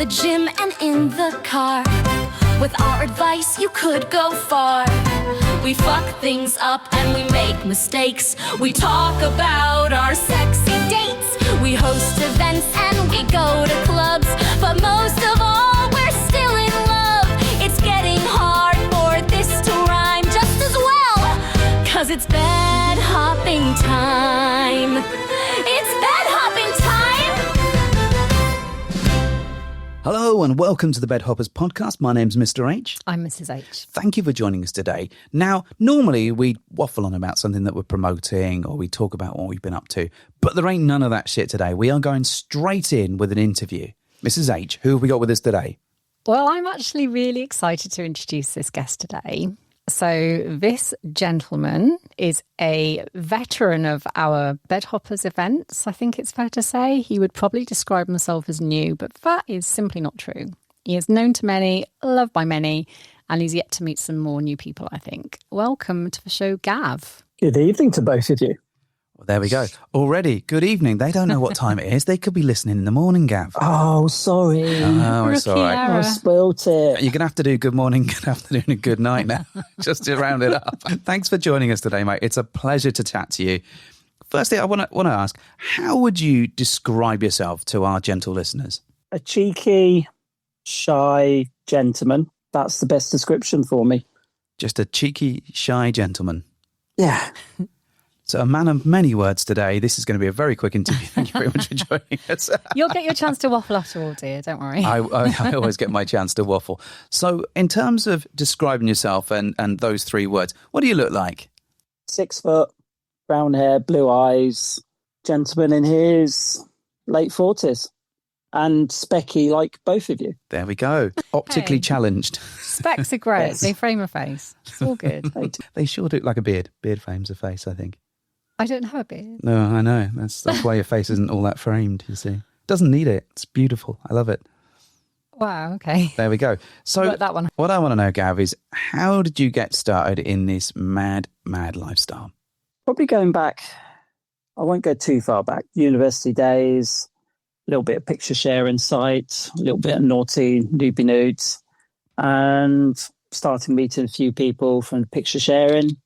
the gym and in the car. With our advice, you could go far. We fuck things up and we make mistakes. We talk about our sexy dates. We host events and we go to clubs. But most of all, we're still in love. It's getting hard for this to rhyme just as well, 'cause it's bed hopping time. It's bed hopping time! Hello and welcome to the Bed Hoppers podcast. My name's Mr. H. I'm Mrs. H. Thank you for joining us today. Now, normally we waffle on about something that we're promoting or we talk about what we've been up to, but there ain't none of that shit today. We are going straight in with an interview. Mrs. H, who have we got with us today? Well, I'm actually really excited to introduce this guest today. So this gentleman is a veteran of our Bed Hoppers events. I think it's fair to say he would probably describe himself as new, but that is simply not true. He is known to many, loved by many, and he's yet to meet some more new people, I think. Welcome to the show, Gav. Good evening to both of you. Well, there we go. Already, good evening. They don't know what time it is. They could be listening in the morning, Gav. Oh, sorry. Oh, it's all right. I spoilt it. You're going to have to do good morning, good afternoon and good night now, just to round it up. Thanks for joining us today, mate. It's a pleasure to chat to you. Firstly, I want to ask, how would you describe yourself to our gentle listeners? A cheeky, shy gentleman. That's the best description for me. Just a cheeky, shy gentleman. Yeah. So a man of many words today. This is going to be a very quick interview. Thank you very much for joining us. You'll get your chance to waffle after all, dear. Don't worry. I always get my chance to waffle. So in terms of describing yourself and those three words, what do you look like? 6 foot, brown hair, blue eyes, gentleman in his late 40s. And specky like both of you. There we go. Optically Hey. Challenged. Specs are great. Yes. They frame a face. It's all good. They sure do look like a beard. Beard frames a face, I think. I don't have a beard. No, I know. That's why your face isn't all that framed, you see. Doesn't need it. It's beautiful. I love it. Wow, okay. There we go. So Got that one. what I want to know, Gav, is how did you get started in this mad lifestyle? Probably going back, I won't go too far back, university days, a little bit of picture sharing site, a little bit of naughty newbie nudes, and starting meeting a few people from picture sharing.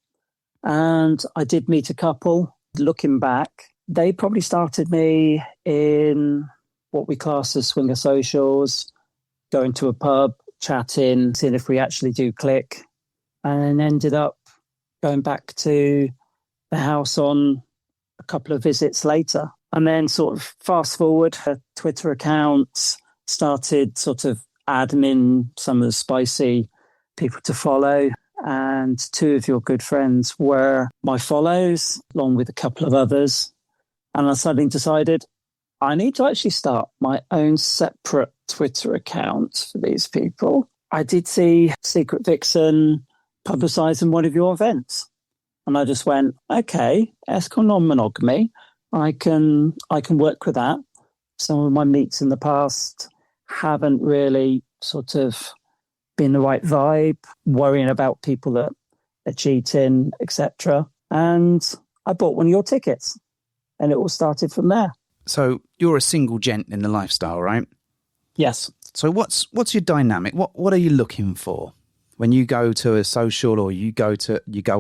And I did meet a couple. Looking back, they probably started me in what we class as swinger socials, going to a pub, chatting, seeing if we actually do click, and ended up going back to the house on a couple of visits later. And then sort of fast forward, a Twitter account, started sort of admin some of the spicy people to follow. And 2 of your good friends were my follows, along with a couple of others. And I suddenly decided I need to actually start my own separate Twitter account for these people. I did see Secret Vixen publicising one of your events. And I just went, okay, ethical non-monogamy. I can work with that. Some of my meets in the past haven't really sort of been the right vibe, worrying about people that are cheating, etc. And I bought one of your tickets, and it all started from there. So you're a single gent in the lifestyle, right? Yes. So what's your dynamic? What are you looking for when you go to a social or you go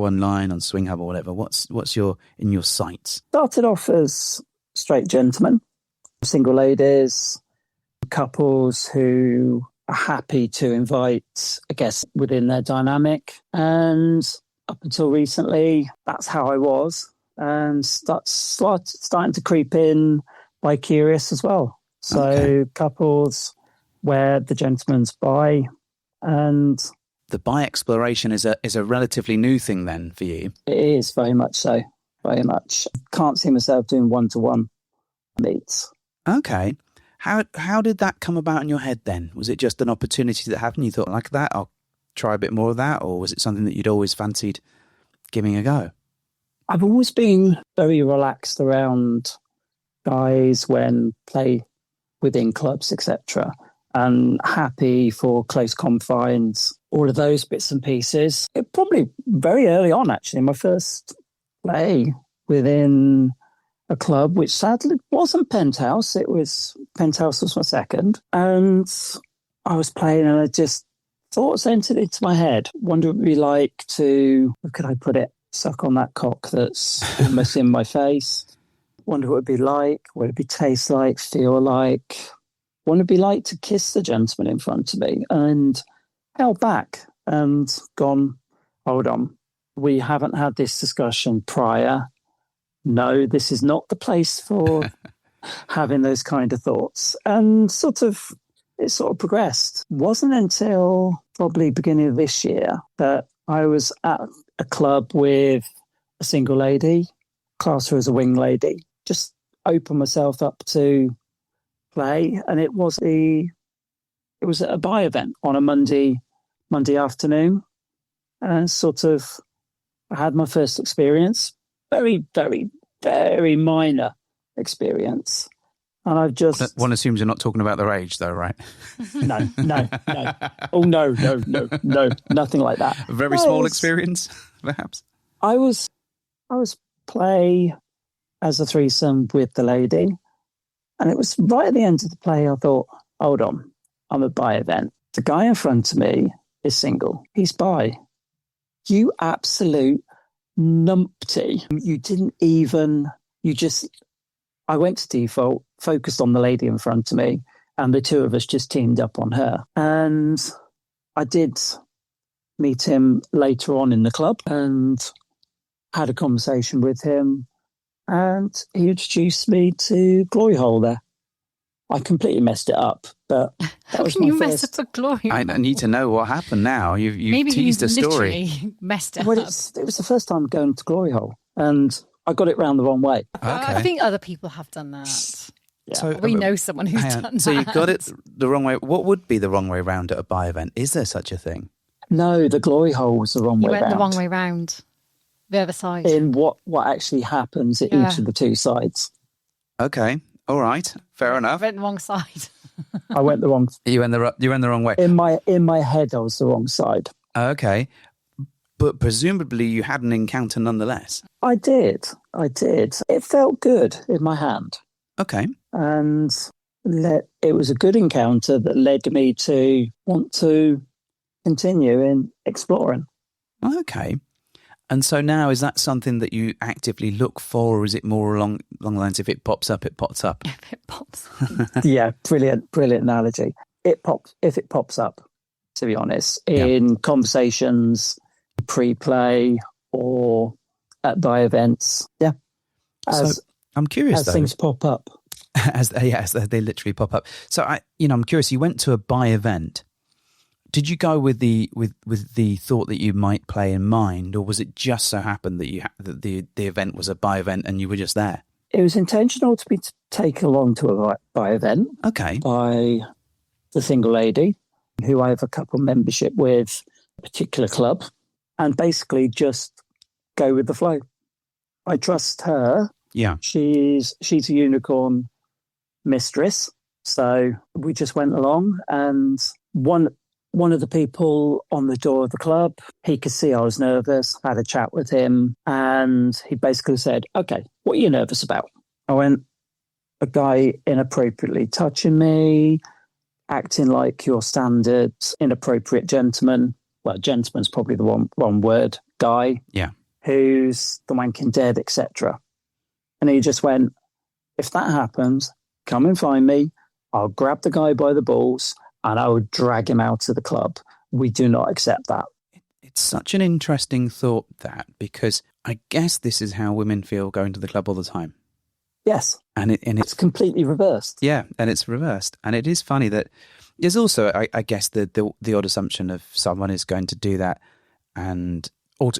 online on Swing Hub or whatever? What's in your sights? Started off as straight gentlemen, single ladies, couples who are happy to invite a guest within their dynamic. And up until recently, that's how I was. And that's starting to creep in bi-curious as well. So Okay. couples where the gentleman's bi, and The bi-exploration is a relatively new thing then for you. it is very much so, very much. Can't see myself doing one-to-one meets. Okay. How did that come about in your head then? Was it just an opportunity that happened? You thought, like that, I'll try a bit more of that? Or was it something that you'd always fancied giving a go? I've always been very relaxed around guys when play within clubs, etc., and happy for close confines, all of those bits and pieces. It probably very early on, actually, my first play within a club which sadly wasn't Penthouse. Penthouse was my second. And I was playing and I just thoughts entered into my head. Wonder what it would be like to, how could I put it, suck on that cock that's almost in my face. Wonder what it'd be like, what it'd be taste like, feel like. What it'd be like to kiss the gentleman in front of me, and held back and gone, hold on, we haven't had this discussion prior. No, this is not the place for having those kind of thoughts. And it sort of progressed. Wasn't until probably beginning of this year that I was at a club with a single lady, class her as a wing lady, just open myself up to play. And it was at a bi event on a Monday afternoon. And I had my first experience, very, very, very minor experience. And I've just... One assumes you're not talking about their age, though, right? No. Oh, no, nothing like that. A very small experience, perhaps? I was play as a threesome with the lady. And it was right at the end of the play, I thought, hold on, I'm a bi event. The guy in front of me is single. He's bi. You absolute numpty. I went to default, focused on the lady in front of me, and the two of us just teamed up on her. And I did meet him later on in the club and had a conversation with him, and he introduced me to Glory Hole there. I completely messed it up, but how can you mess up a glory hole? I need to know what happened now. You've teased a story. Messed it up. It was the first time going to Glory Hole, and I got it round the wrong way. Okay. I think other people have done that. Yeah. So we know someone who's done that. So you got it the wrong way. What would be the wrong way round at a bi event? Is there such a thing? No, the Glory Hole was the wrong way round. You went the wrong way round. The other side. In what actually happens at each of the two sides. Okay. All right. Fair enough. I went the wrong side. I went the wrong. You went the wrong way. In my head, I was the wrong side. Okay, but presumably you had an encounter nonetheless. I did. It felt good in my hand. Okay, and it was a good encounter that led me to want to continue in exploring. Okay. And so now, is that something that you actively look for, or is it more along the lines, if it pops up, it pops up? If it pops. Yeah, brilliant analogy. If it pops up, to be honest, in conversations, pre-play, or at bi events. Yeah. So I'm curious, as though. things pop up. As they literally pop up. So I'm curious, you went to a bi event. Did you go with the thought that you might play in mind, or was it just so happened that the event was a bi event and you were just there? It was intentional to be taken along to a bi event. Okay. By the single lady, who I have a couple membership with, a particular club, and basically just go with the flow. I trust her. Yeah. She's a unicorn mistress, so we just went along, and one of the people on the door of the club, he could see I was nervous, had a chat with him, and he basically said, okay, what are you nervous about? I went, a guy inappropriately touching me, acting like your standard inappropriate gentleman. Well, gentleman's probably the wrong word. Guy. Yeah. Who's the wanking dead, etc. And he just went, if that happens, come and find me. I'll grab the guy by the balls and I would drag him out of the club. We do not accept that. It's such an interesting thought, that, because I guess this is how women feel going to the club all the time. Yes. And it's completely reversed. Yeah, and it's reversed. And it is funny that there's also, I guess, the odd assumption of someone is going to do that, and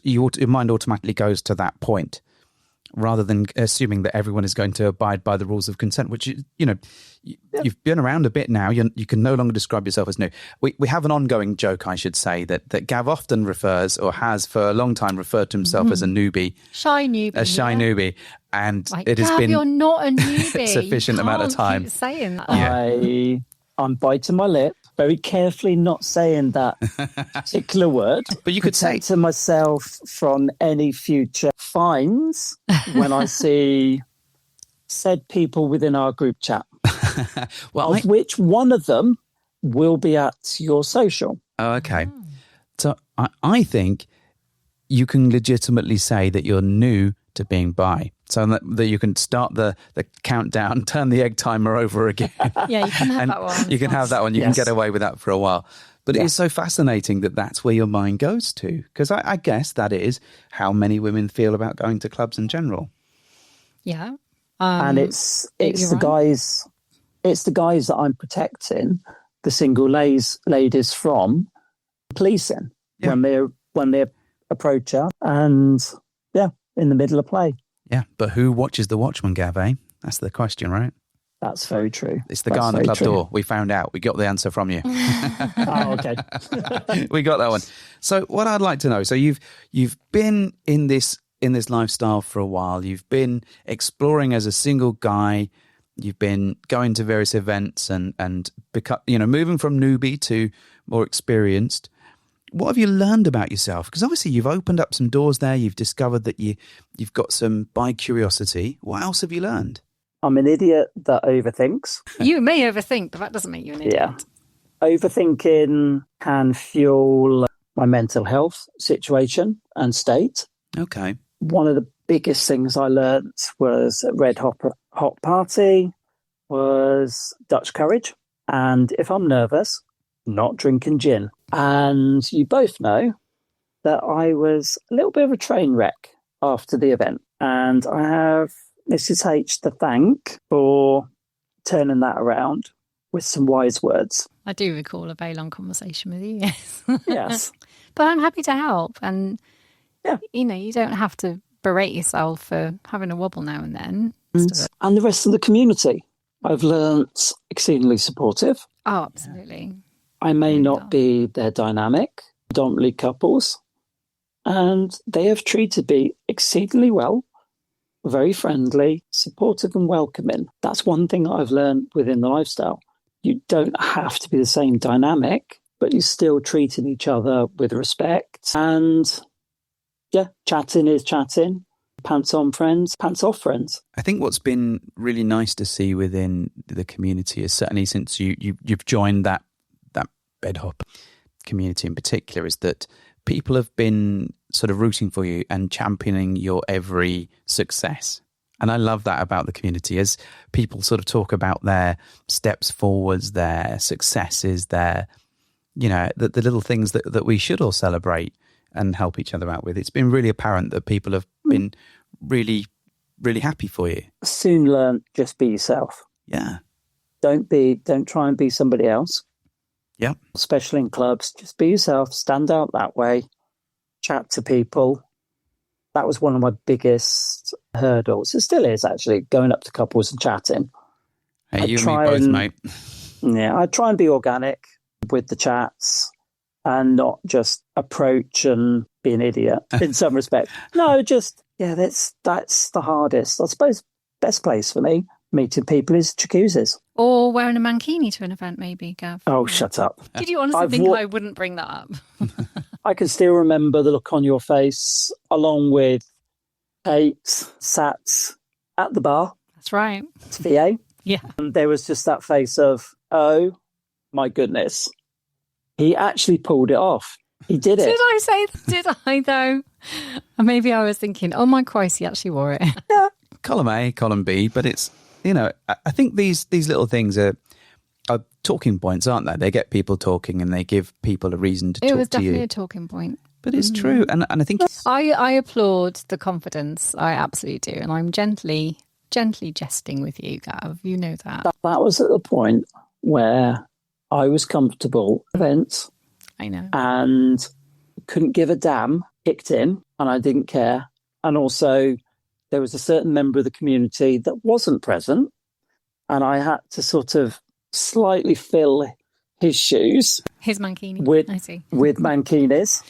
your mind automatically goes to that point, rather than assuming that everyone is going to abide by the rules of consent, which, you've been around a bit now. You can no longer describe yourself as new. We have an ongoing joke, I should say, that Gav often refers, or has for a long time referred to himself as a newbie. Shy newbie. A shy newbie. And like, it has Gav, been you're not a newbie. sufficient amount of time. Keep saying that. Yeah. I'm biting my lip, very carefully not saying that particular word. But you could say to myself from any future fines when I see said people within our group chat, Well, of which one of them will be at your social. oh, okay. So I think you can legitimately say that you're new to being bi. So that you can start the countdown, turn the egg timer over again. Yeah, you can have that one. You can have that one. You can Yes. get away with that for a while. But it is so fascinating that that's where your mind goes to. Because I guess that is how many women feel about going to clubs in general. Yeah. And it's you're the right. guys, it's the guys that I'm protecting the single ladies from policing when they approach her, and in the middle of play. Yeah. But who watches the watchman, Gav, eh? That's the question, right? That's very true. It's the guy on the club door. We found out. We got the answer from you. Oh, okay. We got that one. So what I'd like to know, so you've been in this lifestyle for a while. You've been exploring as a single guy. You've been going to various events and become, moving from newbie to more experienced. What have you learned about yourself? Because obviously you've opened up some doors there. You've discovered that you've got some bi curiosity. What else have you learned? I'm an idiot that overthinks. You may overthink, but that doesn't make you an idiot. Yeah. Overthinking can fuel my mental health situation and state. Okay. One of the biggest things I learned was at Red Hot Party was Dutch courage. And if I'm nervous, not drinking gin. And you both know that I was a little bit of a train wreck after the event. And I have Mrs. H to thank for turning that around with some wise words. I do recall a very long conversation with you, yes. Yes. But I'm happy to help. And, Yeah. you don't have to berate yourself for having a wobble now and then. And the rest of the community, I've learnt exceedingly supportive. Oh, absolutely. I may not be their dynamic, predominantly couples, and they have treated me exceedingly well, very friendly, supportive and welcoming. That's one thing I've learned within the lifestyle. You don't have to be the same dynamic, but you're still treating each other with respect. And chatting is chatting. Pants on friends, pants off friends. I think what's been really nice to see within the community is certainly since you've joined that bed hop community in particular, is that people have been sort of rooting for you and championing your every success. And I love that about the community, as people sort of talk about their steps forwards, their successes, their, the little things that we should all celebrate and help each other out with. It's been really apparent that people have been really, really happy for you. Soon learn, just be yourself. Yeah. Don't try and be somebody else. Yeah. Especially in clubs, just be yourself, stand out that way, chat to people. That was one of my biggest hurdles. It still is, actually, going up to couples and chatting. Hey, you and me both, mate. Yeah, I try and be organic with the chats and not just approach and be an idiot in some respect. No, just, that's the hardest. I suppose best place for me, meeting people, is jacuzzis. Or wearing a mankini to an event, maybe, Gav. Oh, shut up. Did you honestly think I wouldn't bring that up? I can still remember the look on your face, along with Kate sat at the bar. That's right. It's VA. Yeah. And there was just that face of, oh, my goodness. He actually pulled it off. He did it. Did I though? And maybe I was thinking, oh my Christ, he actually wore it. Yeah. Column A, column B, but it's, I think these little things are talking points, aren't they? They get people talking and they give people a reason to talk to you. It was definitely a talking point. But it's true. And I think I applaud the confidence. I absolutely do. And I'm gently jesting with you, Gav. You know that. That was at the point where I was comfortable with events. I know. And couldn't give a damn, kicked in, and I didn't care. And also, there was a certain member of the community that wasn't present, and I had to sort of slightly fill his shoes. His mankini. I see. With mankinis.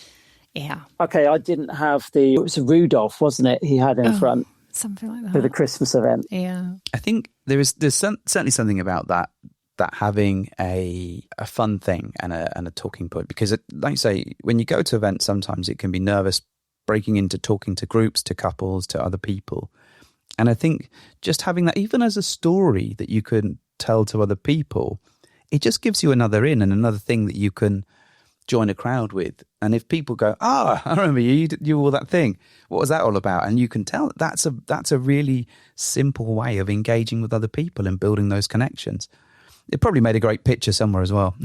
Yeah. Okay, I didn't have it was a Rudolph, wasn't it? He had in front. Something like that. For the Christmas event. Yeah. I think there's certainly something about that having a fun thing and a talking point, because like you say, when you go to events, sometimes it can be nervous breaking into talking to groups, to couples, to other people. And I think just having that, even as a story that you can tell to other people, it just gives you another in and another thing that you can join a crowd with. And if people go, I remember you wore that thing. What was that all about? And you can tell that's a really simple way of engaging with other people and building those connections. It probably made a great picture somewhere as well.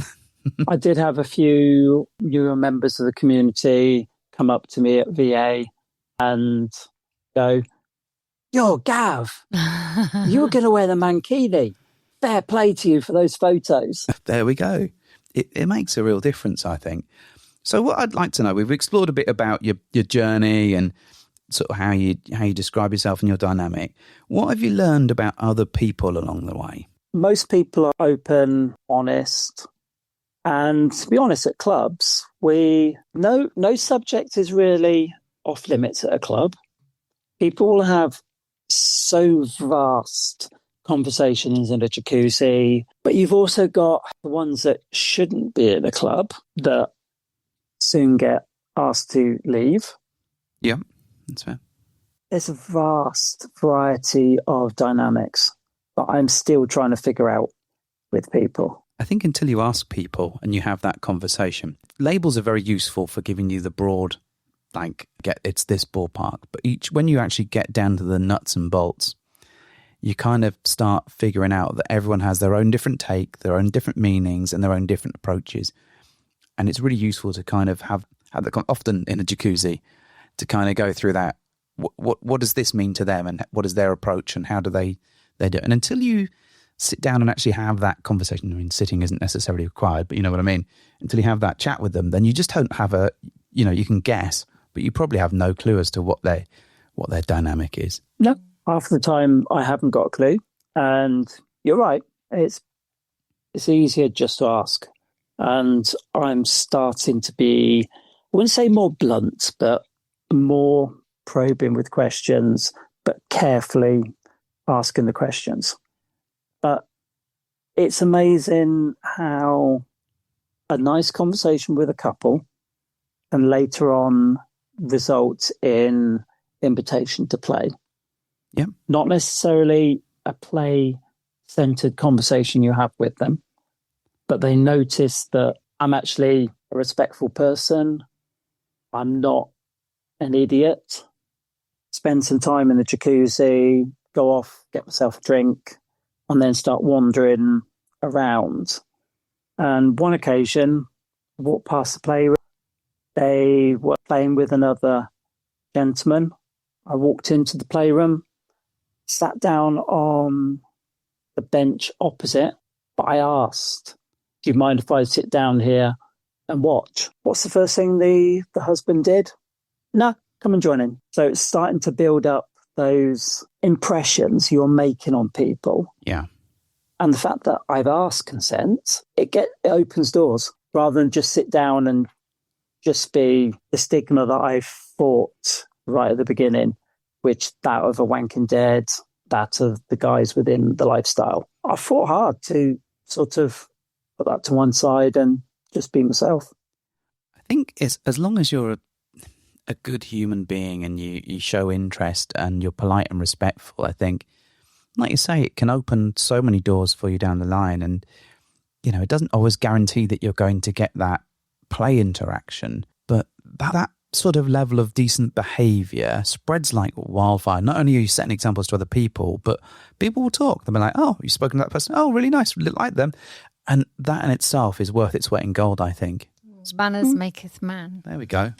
I did have a few newer members of the community come up to me at VA and go, "Yo, Gav, you were going to wear the mankini. Fair play to you for those photos." There we go. It makes a real difference, I think. So what I'd like to know, we've explored a bit about your journey and sort of how you describe yourself and your dynamic. What have you learned about other people along the way? Most people are open, honest. And to be honest, at clubs, no subject is really off limits at a club. People will have so vast conversations in a jacuzzi, but you've also got the ones that shouldn't be at the club that soon get asked to leave. Yeah, that's fair. There's a vast variety of dynamics that I'm still trying to figure out with people. I think until you ask people and you have that conversation, labels are very useful for giving you the broad, it's this ballpark. But when you actually get down to the nuts and bolts, you kind of start figuring out that everyone has their own different take, their own different meanings and their own different approaches. And it's really useful to kind of have that often in a jacuzzi to kind of go through that. What does this mean to them and what is their approach and how do they do it? And until you sit down and actually have that conversation, I mean, sitting isn't necessarily required, but you know what I mean? Until you have that chat with them, then you just don't have you can guess, but you probably have no clue as to what their dynamic is. No, half the time I haven't got a clue. And you're right, it's easier just to ask. And I'm starting to be, I wouldn't say more blunt, but more probing with questions, but carefully asking the questions. But it's amazing how a nice conversation with a couple can later on result in invitation to play. Yeah. Not necessarily a play-centered conversation you have with them, but they notice that I'm actually a respectful person. I'm not an idiot. Spend some time in the jacuzzi, go off, get myself a drink, and then start wandering around. And one occasion, I walked past the playroom. They were playing with another gentleman. I walked into the playroom, sat down on the bench opposite, but I asked, "Do you mind if I sit down here and watch?" What's the first thing the husband did? "No, come and join in." So it's starting to build up those impressions you're making on people. Yeah. And the fact that I've asked consent, it opens doors rather than just sit down and just be the stigma that I fought right at the beginning, which that of a wanking dead, that of the guys within the lifestyle. I fought hard to sort of put that to one side and just be myself. I think it's as long as you're a good human being and you show interest and you're polite and respectful, I think, like you say, it can open so many doors for you down the line. And, it doesn't always guarantee that you're going to get that play interaction, but that sort of level of decent behaviour spreads like wildfire. Not only are you setting examples to other people, but people will talk. They'll be like, "Oh, you've spoken to that person. Oh, really nice. Really like them." And that in itself is worth its weight in gold, I think. Manners maketh man. There we go.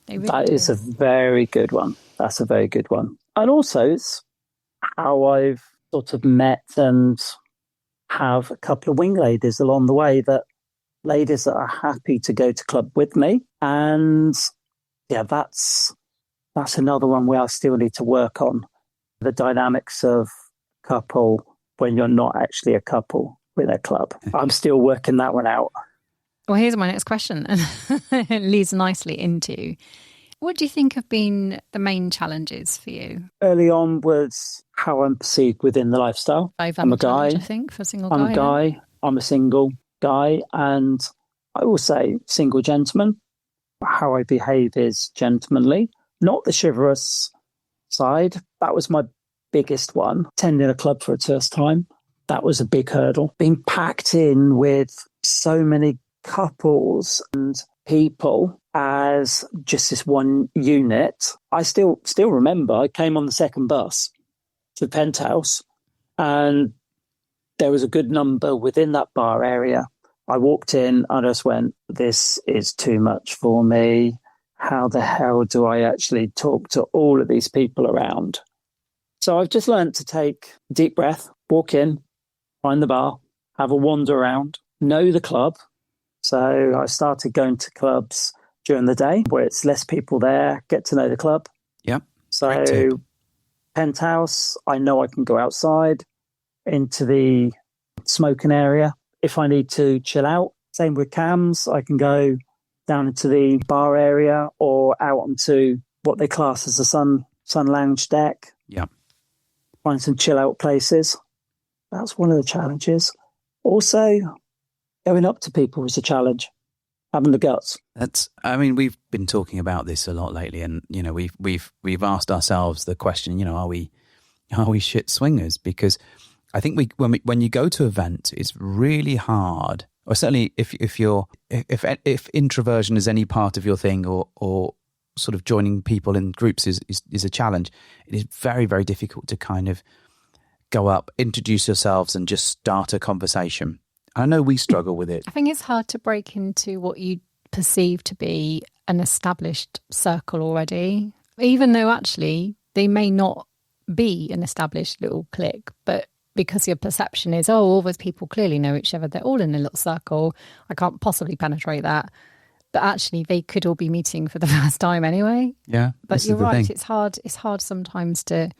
That is a very good one. That's a very good one. And also, it's how I've sort of met and have a couple of wing ladies along the way, that ladies that are happy to go to club with me. And yeah, that's another one where I still need to work on the dynamics of couple when you're not actually a couple with a club. I'm still working that one out. Well, here's my next question, and it leads nicely into, what do you think have been the main challenges for you? Early on was how I'm perceived within the lifestyle. I'm a guy, I think, for a single guy. I'm a guy. I'm a single guy, and I will say single gentleman. How I behave is gentlemanly, not the chivalrous side. That was my biggest one, attending a club for its first time. That was a big hurdle. Being packed in with so many couples and people as just this one unit. I still remember I came on the second bus to Penthouse and there was a good number within that bar area. I walked in and I just went, this is too much for me. How the hell do I actually talk to all of these people around? So I've just learned to take a deep breath, walk in, find the bar, have a wander around, know the club. So I started going to clubs during the day where it's less people there, get to know the club. Yep. So Penthouse, I know I can go outside into the smoking area. If I need to chill out, same with Cams, I can go down into the bar area or out onto what they class as the sun lounge deck. Yeah. Find some chill out places. That's one of the challenges. Also, going up to people is a challenge. Having the guts. We've been talking about this a lot lately, and we've asked ourselves the question, are we shit swingers? Because I think when you go to an event, it's really hard. Or certainly if introversion is any part of your thing, or sort of joining people in groups is a challenge, it is very, very difficult to kind of go up, introduce yourselves, and just start a conversation. I know we struggle with it. I think it's hard to break into what you perceive to be an established circle already, even though actually they may not be an established little clique, but because your perception is, all those people clearly know each other, they're all in a little circle, I can't possibly penetrate that. But actually they could all be meeting for the first time anyway. Yeah. But you're right, it's hard sometimes to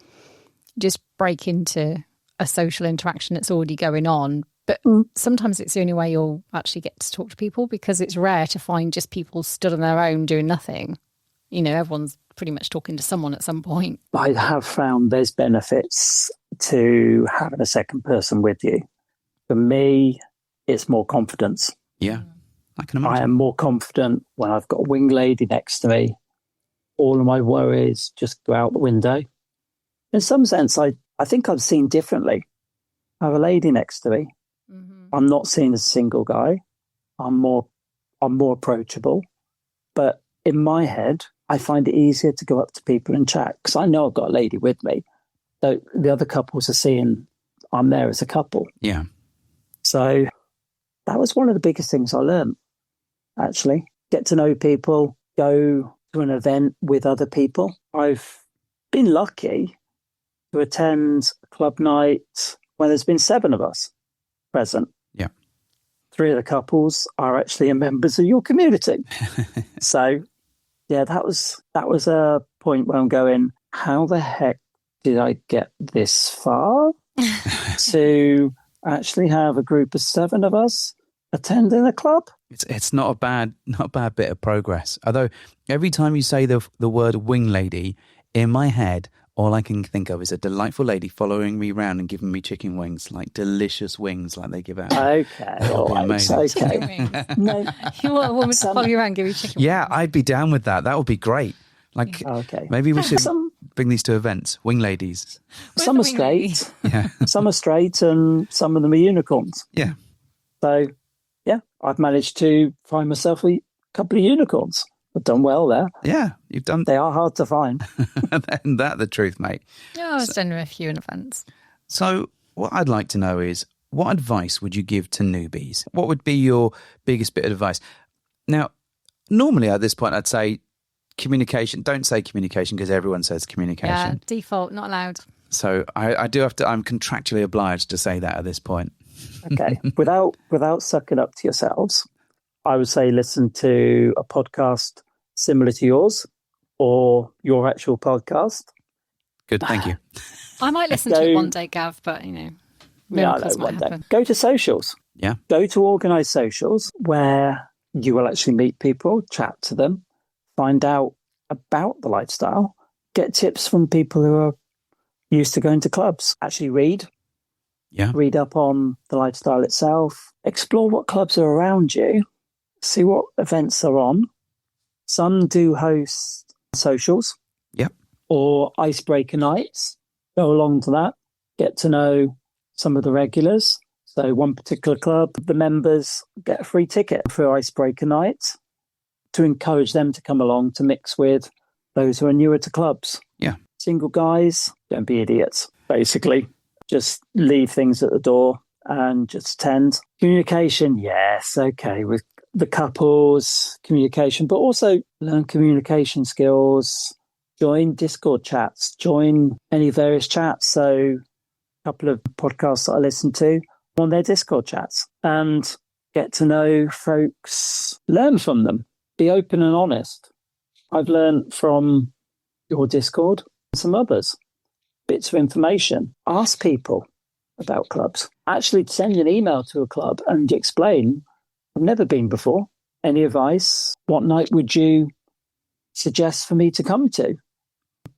just break into a social interaction that's already going on. But sometimes it's the only way you'll actually get to talk to people, because it's rare to find just people stood on their own doing nothing. Everyone's pretty much talking to someone at some point. I have found there's benefits to having a second person with you. For me, it's more confidence. Yeah, I can imagine. I am more confident when I've got a wing lady next to me. All of my worries just go out the window. In some sense, I think I'm seen differently. I have a lady next to me. Mm-hmm. I'm not seen as a single guy. I'm more approachable. But in my head, I find it easier to go up to people and chat because I know I've got a lady with me. So the other couples are seeing I'm there as a couple. Yeah. So that was one of the biggest things I learned, actually. Get to know people, go to an event with other people. I've been lucky to attend a club night where there's been 7 of us present. Yeah. 3 of the couples are actually members of your community. So, yeah, that was a point where I'm going, how the heck did I get this far to actually have a group of 7 of us attending a club? It's not a bad bit of progress. Although every time you say the word wing lady, in my head, all I can think of is a delightful lady following me around and giving me chicken wings, like delicious wings like they give out. Okay, all right, amazing. okay. No, You want a woman to follow you around and give you chicken Yeah, wings? I'd be down with that. That would be great. Like, okay. maybe we should bring these to events. Wing ladies. Some are the wing lady? straight, Yeah. some are straight, and some of them are unicorns. Yeah. So, yeah, I've managed to find myself a couple of unicorns. I've done well there. Yeah, you've done. They are hard to find. And that's the truth, mate. Yeah, I was done with a few in events. So what I'd like to know is, what advice would you give to newbies? What would be your biggest bit of advice? Now, normally at this point, I'd say communication. Don't say communication because everyone says communication. Yeah, default, not allowed. So I do have to, I'm contractually obliged to say that at this point. Okay. Without sucking up to yourselves, I would say listen to a podcast similar to yours or your actual podcast. Good, thank you. I might listen to it one day, Gav, but, miracles might happen. Go to socials. Yeah. Go to organised socials where you will actually meet people, chat to them, find out about the lifestyle, get tips from people who are used to going to clubs. Actually read. Yeah. Read up on the lifestyle itself. Explore what clubs are around you. See what events are on. Some do host socials. Yep. Or icebreaker nights Go along to that, get to know some of the regulars. So one particular club, the members get a free ticket for icebreaker night to encourage them to come along to mix with those who are newer to clubs. Yeah. Single guys, don't be idiots, basically. Just leave things at the door and just attend. Communication, yes, okay, with the couples, communication, but also learn communication skills, join Discord chats, join any various chats. So a couple of podcasts that I listen to on their Discord chats and get to know folks, learn from them, be open and honest. I've learned from your Discord and some others, bits of information. Ask people about clubs. Actually send an email to a club and explain, I've never been before. Any advice? What night would you suggest for me to come to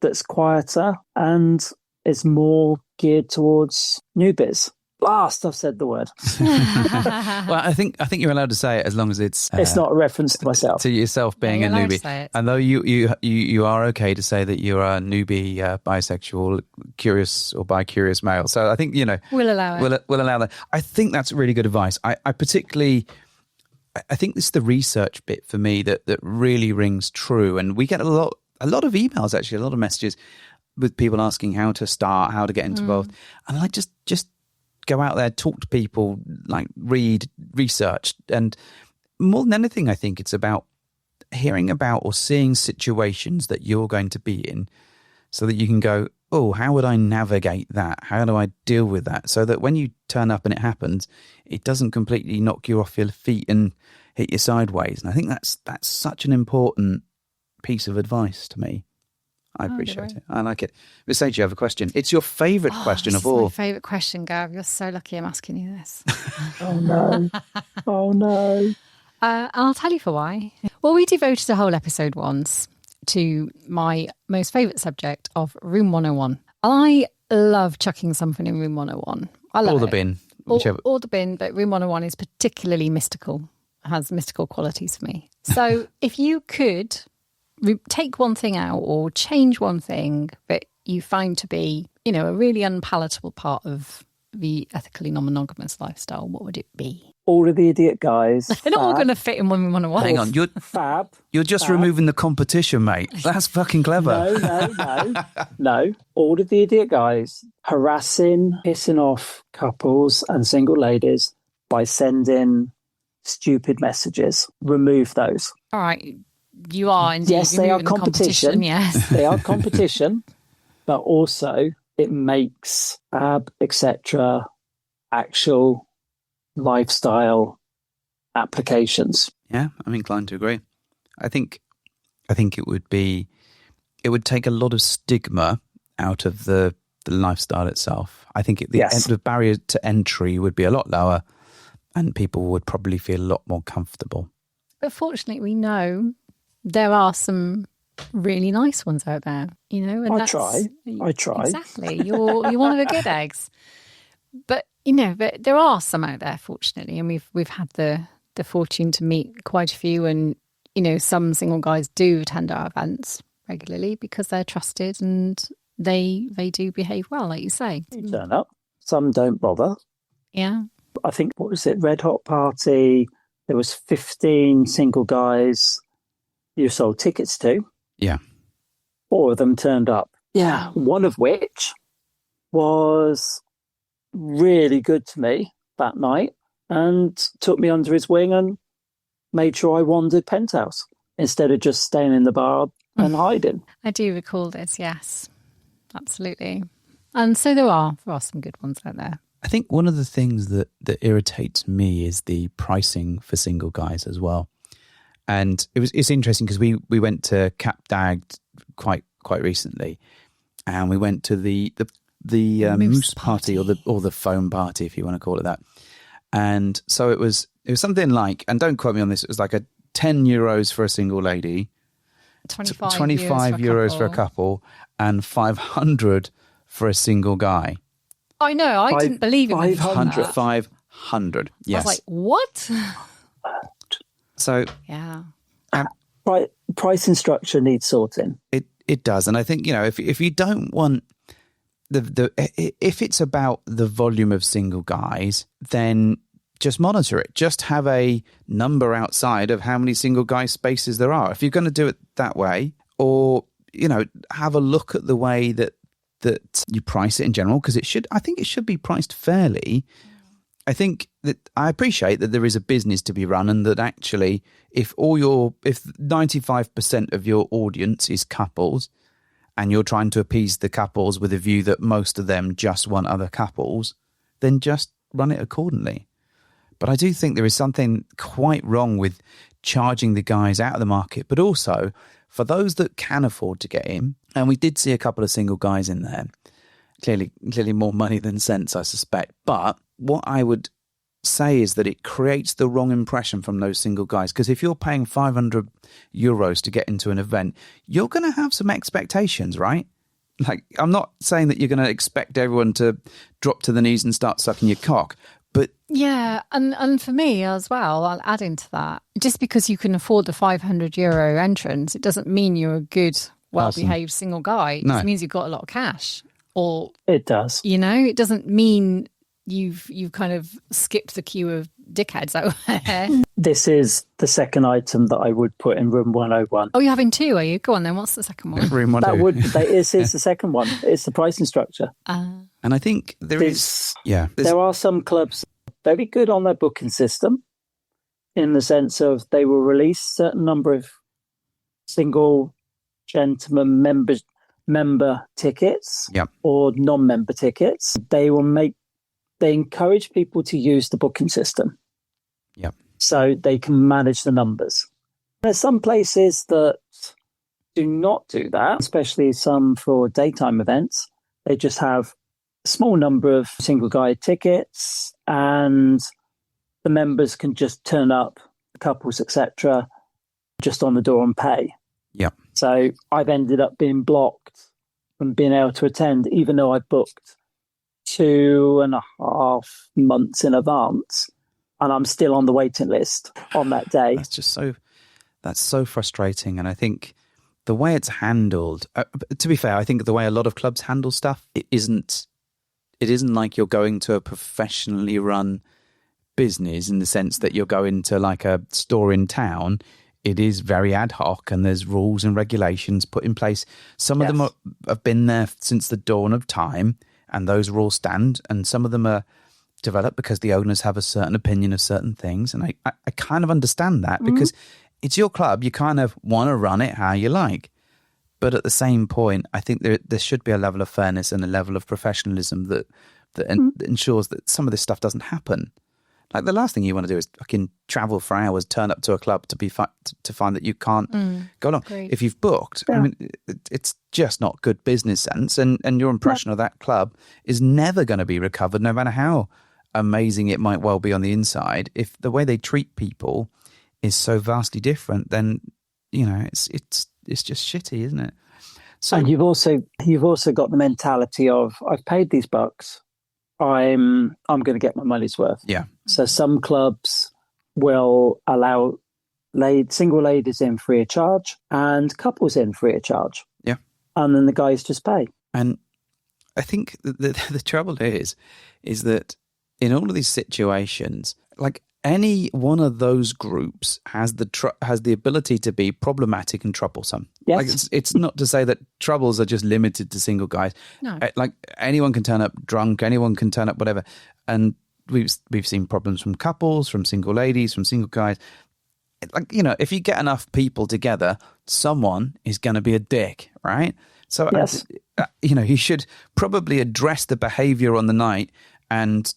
that's quieter and is more geared towards newbies? Last, I've said the word. Well, I think you're allowed to say it as long as it's not a reference to myself. to yourself being a newbie. And though you are okay to say that you're a newbie, bisexual, curious or bi-curious male. So I think we'll allow it. We'll allow that. I think that's really good advice. I particularly. I think this is the research bit for me that really rings true, and we get a lot of emails, actually, a lot of messages with people asking how to start, how to get involved, and I just go out there, talk to people, like read, research. And more than anything, I think it's about hearing about or seeing situations that you're going to be in so that you can go, oh, how would I navigate that? How do I deal with that? So that when you turn up and it happens, it doesn't completely knock you off your feet and hit you sideways. And I think that's such an important piece of advice to me. I appreciate it. I like it. Miss Sage, you have a question. It's your favourite question of all. My favourite question, Gav. You're so lucky I'm asking you this. Oh, no. Oh, no. I'll tell you for why. Well, we devoted a whole episode once to my most favourite subject of Room 101. I love chucking something in Room 101. I love or the it. bin. Or the bin, but Room 101 is particularly mystical, has mystical qualities for me. So if you could take one thing out or change one thing that you find to be, a really unpalatable part of the ethically non-monogamous lifestyle, what would it be? All of the idiot guys. They're not all going to fit in one one. Hang on, you're just removing the competition, mate. That's fucking clever. No. All of the idiot guys harassing, pissing off couples and single ladies by sending stupid messages. Remove those. All right. You are indeed. Yes, they are competition. Yes, they are competition, but also it makes etc. actual lifestyle applications. Yeah, I'm inclined to agree. I think it would take a lot of stigma out of the lifestyle itself. I think the barrier to entry would be a lot lower, and people would probably feel a lot more comfortable. But fortunately, we know there are some really nice ones out there, And I try. Exactly. You're one of the good eggs. But but there are some out there, fortunately, and we've had the fortune to meet quite a few, and some single guys do attend our events regularly because they're trusted and they do behave well, like you say. You turn up. Some don't bother. Yeah. I think, what was it, Red Hot Party? There was 15 single guys you sold tickets to. Yeah. 4 of them turned up. Yeah. One of which was really good to me that night and took me under his wing and made sure I wandered Penthouse instead of just staying in the bar and hiding. I do recall this, yes. Absolutely. And so there are some good ones out there. I think one of the things that irritates me is the pricing for single guys as well. And it's interesting because we went to Cap Dag quite recently, and we went to the moose party or the foam party, if you want to call it that. And so it was something like, and don't quote me on this, it was like €10 for a single lady, 25 euros for a couple, and 500 for a single guy. I know, I didn't believe it. 500. 500, yes. I was like, what? So yeah, pricing structure needs sorting. It does, and I think if you don't want if it's about the volume of single guys, then just monitor it. Just have a number outside of how many single guy spaces there are. If you're going to do it that way, or, have a look at the way that you price it in general, because I think it should be priced fairly. I think that I appreciate that there is a business to be run, and that actually if 95% of your audience is couples, and you're trying to appease the couples with a view that most of them just want other couples, then just run it accordingly. But I do think there is something quite wrong with charging the guys out of the market, but also for those that can afford to get in, and we did see a couple of single guys in there, clearly more money than sense, I suspect. But what I would say is that it creates the wrong impression from those single guys, because if you're paying €500 to get into an event, you're going to have some expectations, right? Like, I'm not saying that you're going to expect everyone to drop to the knees and start sucking your cock, but yeah, and for me as well, I'll add into that, just because you can afford the €500 entrance, it doesn't mean you're a good, well-behaved single guy. It just means you've got a lot of cash. Or it does. It doesn't mean you've kind of skipped the queue of dickheads out there. This is the second item that I would put in room 101. Oh, you're having two, are you? Go on then, what's the second one? room 101. This is the second one. It's the pricing structure. And I think there are some clubs very good on their booking system, in the sense of they will release a certain number of single gentleman member tickets or non-member tickets. They encourage people to use the booking system. Yep. So they can manage the numbers. There's some places that do not do that, especially some for daytime events. They just have a small number of single guy tickets, and the members can just turn up, couples, etc., just on the door and pay. Yeah. So I've ended up being blocked from being able to attend, even though I booked 2.5 months in advance, and I'm still on the waiting list on that day. That's so frustrating. And I think the way it's handled, to be fair, I think the way a lot of clubs handle stuff, it isn't like you're going to a professionally run business in the sense that you're going to like a store in town. It is very ad hoc, and there's rules and regulations put in place. Some of them have been there since the dawn of time, and those rules stand, and some of them are developed because the owners have a certain opinion of certain things. And I kind of understand that, because it's your club. You kind of want to run it how you like. But at the same point, I think there should be a level of fairness and a level of professionalism that ensures that some of this stuff doesn't happen. Like, the last thing you want to do is fucking travel for hours, turn up to a club to find that you can't go along. Great. If you've booked, I mean, it's just not good business sense, and your impression of that club is never going to be recovered, no matter how amazing it might well be on the inside. If the way they treat people is so vastly different, then it's just shitty, isn't it? So, and you've also got the mentality of, I've paid these bucks, I'm going to get my money's worth. Yeah. So some clubs will allow single ladies in free of charge and couples in free of charge. Yeah. And then the guys just pay. And I think the trouble is that in all of these situations, like, any one of those groups has the ability to be problematic and troublesome. Yes. Like, it's not to say that troubles are just limited to single guys. No. Like, anyone can turn up drunk, anyone can turn up whatever. And we've seen problems from couples, from single ladies, from single guys. Like, if you get enough people together, someone is going to be a dick, right? So, yes. You should probably address the behavior on the night and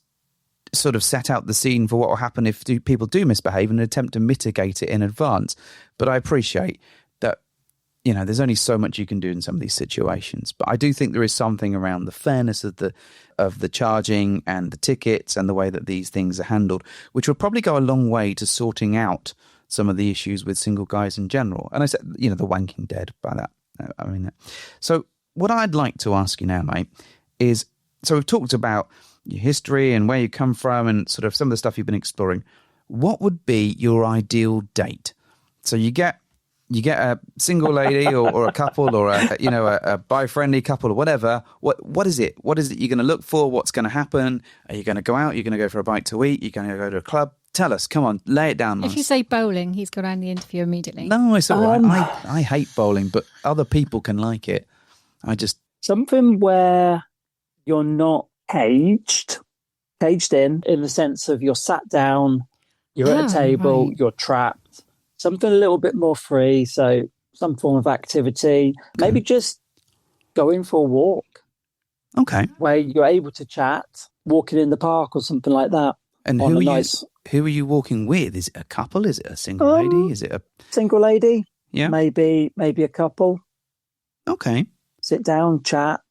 sort of set out the scene for what will happen if people do misbehave, and attempt to mitigate it in advance. But I appreciate that, there's only so much you can do in some of these situations. But I do think there is something around the fairness of the charging and the tickets and the way that these things are handled, which will probably go a long way to sorting out some of the issues with single guys in general. And I said, the wanking dead by that. I mean that. So what I'd like to ask you now, mate, is, so we've talked about your history and where you come from and sort of some of the stuff you've been exploring. What would be your ideal date? So you get you get a single lady or a couple or a bi-friendly couple or whatever. What is it? What is it you're going to look for? What's going to happen? Are you going to go out? You're going to go for a bite to eat? You're going to go to a club? Tell us. Come on, lay it down. If you say bowling, he's got to end the interview immediately. No, it's all right. I hate bowling, but other people can like it. Something where you're not caged in the sense of you're sat down, you're at a table, right. you're trapped. Something a little bit more free, so some form of activity. Okay. Maybe just going for a walk. Okay. Where you're able to chat, walking in the park or something like that. And who are you walking with? Is it a couple? Is it a single lady? Is it a single lady? Yeah. Maybe a couple. Okay. Sit down, chat,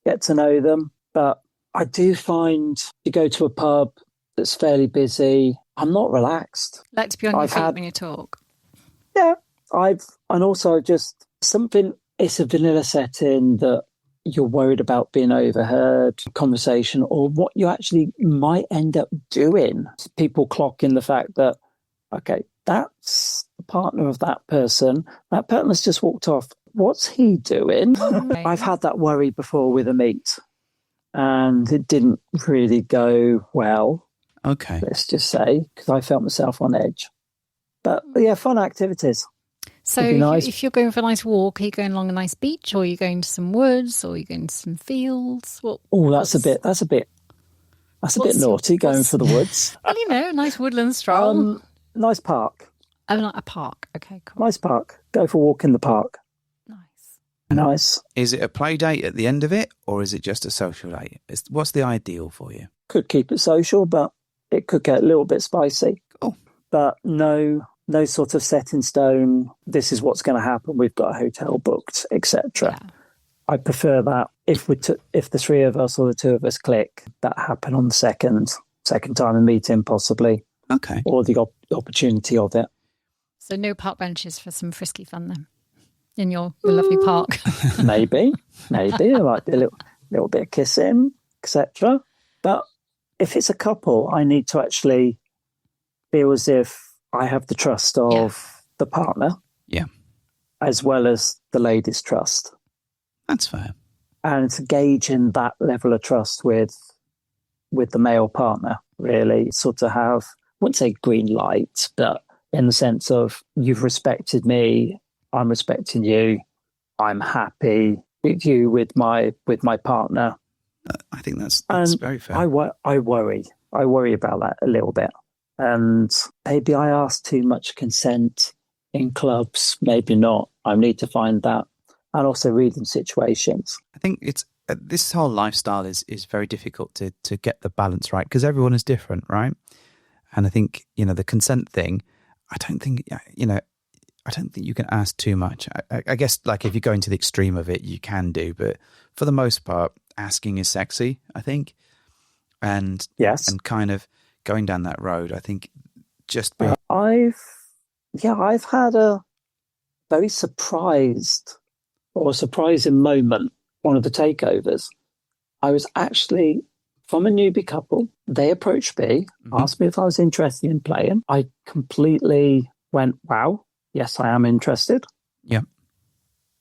get to know them. But I do find you go to a pub that's fairly busy, I'm not relaxed. Like to be on your feet when you talk. Yeah. And also just something, it's a vanilla setting that you're worried about being overheard, conversation, or what you actually might end up doing. People clocking the fact that, okay, that's the partner of that person. That partner's just walked off. What's he doing? Okay. I've had that worry before with a meet, and it didn't really go well. Okay. Let's just say, because I felt myself on edge. But yeah, fun activities. So if you're going for a nice walk, are you going along a nice beach, or are you going to some woods, or are you going to some fields? That's a bit naughty, going for the woods. Well, a nice woodland stroll. Nice park. Oh, not a park. Okay, cool. Nice park. Go for a walk in the park. Nice. Is it a play date at the end of it, or is it just a social date? What's the ideal for you? Could keep it social, but it could get a little bit spicy. Cool. But no sort of set in stone, this is what's going to happen, we've got a hotel booked, etc. Yeah. I prefer that if the three of us or the two of us click, that happen on the second time of meeting, possibly. Okay. Or the opportunity of it. So no park benches for some frisky fun then, in your lovely park. Maybe. I like a little bit of kissing, etc. But if it's a couple, I need to actually feel as if I have the trust of the partner. Yeah. As well as the lady's trust. That's fair. And to gauge in that level of trust with the male partner, really, sort of have, I wouldn't say green light, but in the sense of you've respected me, I'm respecting you, I'm happy with you, with my partner. I think that's very fair. I worry about that a little bit. And maybe I ask too much consent in clubs, maybe not. I need to find that. And also reading situations. I think it's this whole lifestyle is very difficult to get the balance right, because everyone is different, right? And I think, the consent thing, I don't think you can ask too much. I guess, like, if you go into the extreme of it, you can do, but for the most part, asking is sexy, I think. And yes, and kind of going down that road, I think just I've had a very surprising moment. One of the takeovers, I was actually from a newbie couple. They approached me, asked me if I was interested in playing. I completely went, wow, yes, I am interested. Yeah.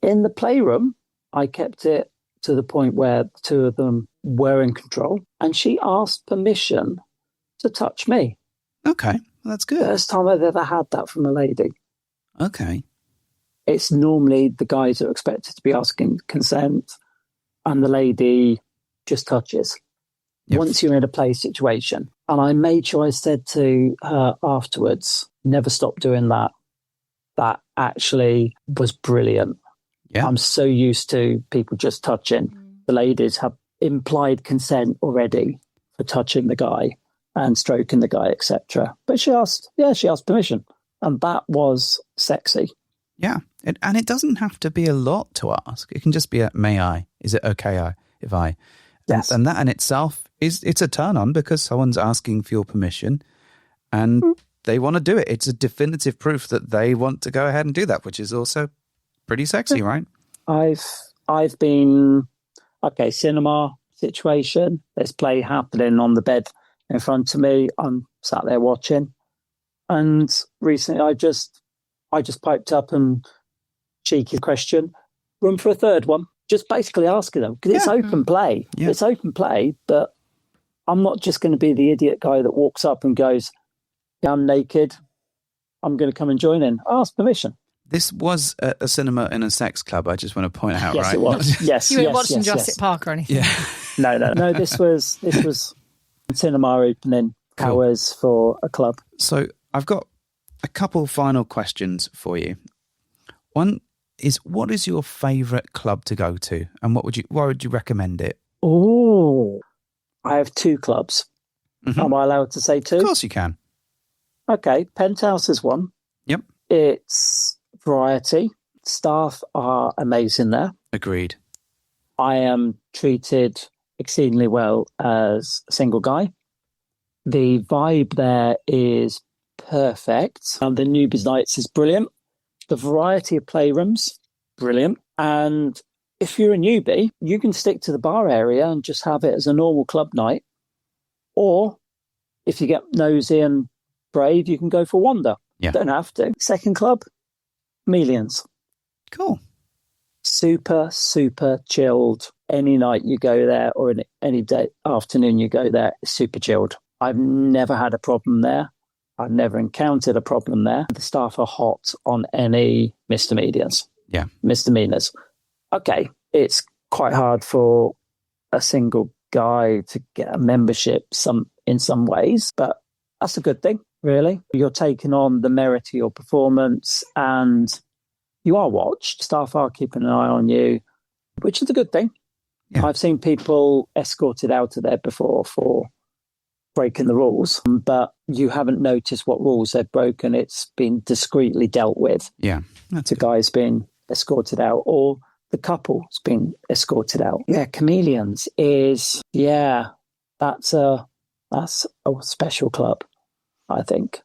In the playroom, I kept it to the point where the two of them were in control, and she asked permission to touch me. Okay, well, that's good. First time I've ever had that from a lady. Okay. It's normally the guys that are expected to be asking consent, and the lady just touches. Yep. Once you're in a play situation. And I made sure I said to her afterwards, never stop doing that. That actually was brilliant. Yeah. I'm so used to people just touching. The ladies have implied consent already for touching the guy and stroking the guy, etc. But she asked permission. And that was sexy. Yeah. And it doesn't have to be a lot to ask. It can just be a, may I? Is it okay if I? Yes. And that in itself it's a turn on, because someone's asking for your permission and they want to do it. It's a definitive proof that they want to go ahead and do that, which is also pretty sexy, right? I've been, cinema situation. There's play happening on the bed in front of me. I'm sat there watching. And recently I I just piped up and cheeky question, room for a third one? Just basically asking them, because it's open play. Yeah. It's open play, but I'm not just going to be the idiot guy that walks up and goes, yeah, I'm naked, I'm going to come and join in. Ask permission. This was a cinema in a sex club, I just want to point out, Yes, right? it was. Yes, You weren't yes, watching yes, Jurassic yes. Park or anything. Yeah. No. This was cinema opening hours for a club. So I've got a couple final questions for you. One is, what is your favourite club to go to, and why would you recommend it? Oh, I have 2 clubs. Mhm. Am I allowed to say 2? Of course you can. Okay, Penthouse is one. Yep. It's variety. Staff are amazing there. Agreed. I am treated exceedingly well as a single guy. The vibe there is perfect. And the newbies nights is brilliant. The variety of playrooms, brilliant. And if you're a newbie, you can stick to the bar area and just have it as a normal club night. Or if you get nosy and brave, you can go for Wander. Yeah. Don't have to. Second club, Millions. Cool. Super, super chilled. Any night you go there or any day afternoon you go there, it's super chilled. I've never had a problem there. I've never encountered a problem there. The staff are hot on any misdemeanors. Yeah. Misdemeanors. Okay, it's quite hard for a single guy to get a membership in some ways, but that's a good thing, really. You're taking on the merit of your performance and you are watched. Staff are keeping an eye on you, which is a good thing. Yeah. I've seen people escorted out of there before for breaking the rules, but you haven't noticed what rules they've broken. It's been discreetly dealt with. Yeah. That's The guy's been escorted out or the couple's been escorted out. Yeah, Chameleons is, that's a special club, I think.